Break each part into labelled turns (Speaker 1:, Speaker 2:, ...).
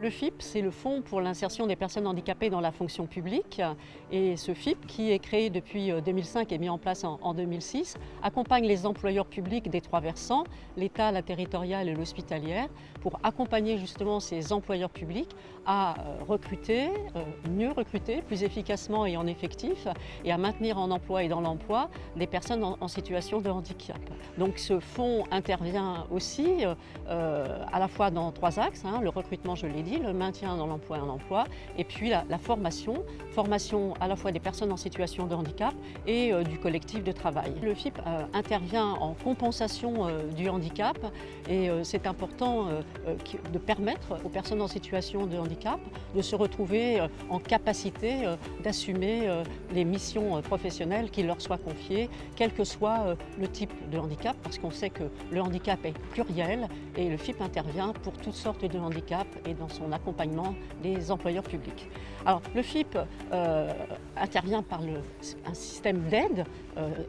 Speaker 1: Le FIP, c'est le Fonds pour l'insertion des personnes handicapées dans la fonction publique. Et ce FIP, qui est créé depuis 2005 et mis en place en 2006, accompagne les employeurs publics des trois versants, l'État, la territoriale et l'hospitalière, pour accompagner justement ces employeurs publics à recruter, mieux recruter, plus efficacement et en effectif, et à maintenir en emploi et dans l'emploi des personnes en situation de handicap. Donc ce fonds intervient aussi à la fois dans trois axes, le recrutement, je l'ai dit, le maintien dans l'emploi et en emploi, et puis la formation à la fois des personnes en situation de handicap et du collectif de travail. Le FIP intervient en compensation du handicap et c'est important de permettre aux personnes en situation de handicap de se retrouver en capacité d'assumer les missions professionnelles qui leur soient confiées, quel que soit le type de handicap, parce qu'on sait que le handicap est pluriel et le FIP intervient pour toutes sortes de handicaps et dans son accompagnement des employeurs publics. Alors le FIP intervient par un système d'aide,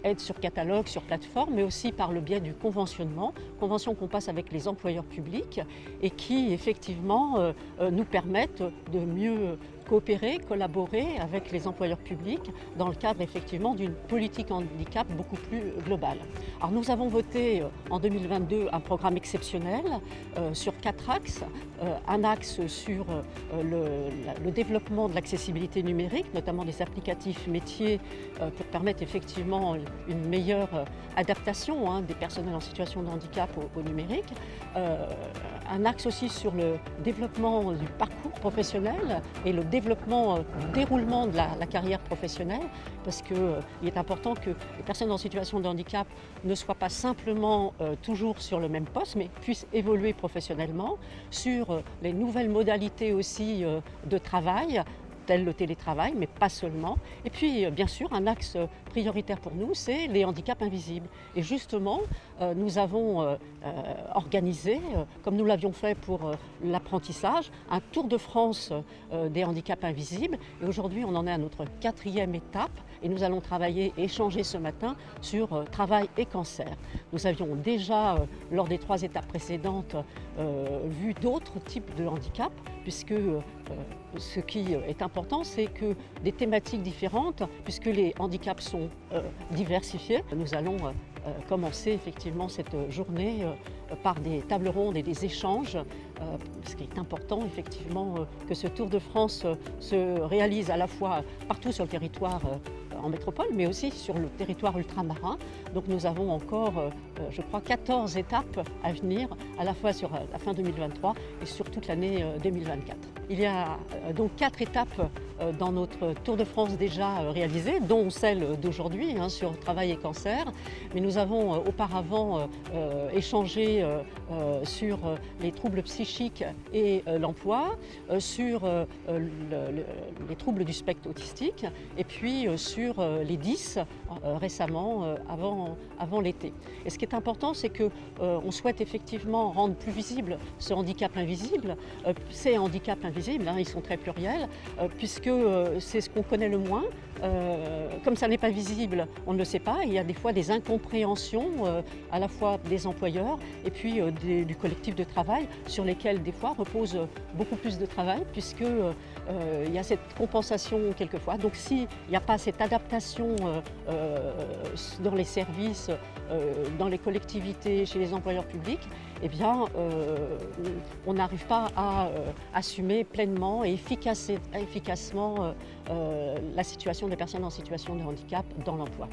Speaker 1: aide sur catalogue, sur plateforme, mais aussi par le biais du conventionnement, convention qu'on passe avec les employeurs publics et qui effectivement nous permettent de mieux coopérer, collaborer avec les employeurs publics dans le cadre effectivement d'une politique handicap beaucoup plus globale. Alors nous avons voté en 2022 un programme exceptionnel sur 4 axes. Un axe sur le développement de l'accessibilité numérique, notamment des applicatifs métiers pour permettre effectivement une meilleure adaptation des personnels en situation de handicap au numérique. Un axe aussi sur le développement du parcours professionnel et le déroulement de la carrière professionnelle, parce qu'il est important que les personnes en situation de handicap ne soient pas simplement toujours sur le même poste, mais puissent évoluer professionnellement sur les nouvelles modalités aussi de travail, tel le télétravail, mais pas seulement. Et puis, bien sûr, un axe prioritaire pour nous, c'est les handicaps invisibles. Et justement, nous avons organisé, comme nous l'avions fait pour l'apprentissage, un tour de France des handicaps invisibles. Et aujourd'hui, on en est à notre 4e étape. Et nous allons travailler et échanger ce matin sur travail et cancer. Nous avions déjà, lors des 3 étapes précédentes, vu d'autres types de handicaps, puisque ce qui est important, c'est que des thématiques différentes, puisque les handicaps sont diversifiés, nous allons commencer effectivement cette journée par des tables rondes et des échanges, ce qui est important effectivement que ce Tour de France se réalise à la fois partout sur le territoire en métropole, mais aussi sur le territoire ultramarin. Donc nous avons encore, je crois, 14 étapes à venir, à la fois sur la fin 2023 et sur toute l'année 2024. Il y a donc 4 étapes dans notre Tour de France déjà réalisées, dont celle d'aujourd'hui sur travail et cancer. Mais nous avons auparavant échangé sur les troubles psychiques et l'emploi, sur les troubles du spectre autistique et puis sur les 10 récemment avant l'été. Et ce qui est important, c'est qu'on souhaite effectivement rendre plus visible ce handicap invisible. Ces handicaps invisibles, ils sont très pluriels, puisque c'est ce qu'on connaît le moins. Comme ça n'est pas visible, on ne le sait pas. Il y a des fois des incompréhensions à la fois des employeurs et puis du collectif de travail sur lesquels des fois repose beaucoup plus de travail puisque il y a cette compensation quelquefois. Donc s'il n'y a pas cette adaptation dans les services, dans les collectivités, chez les employeurs publics, eh bien on n'arrive pas à assumer pleinement et efficacement la situation des personnes en situation de handicap dans l'emploi.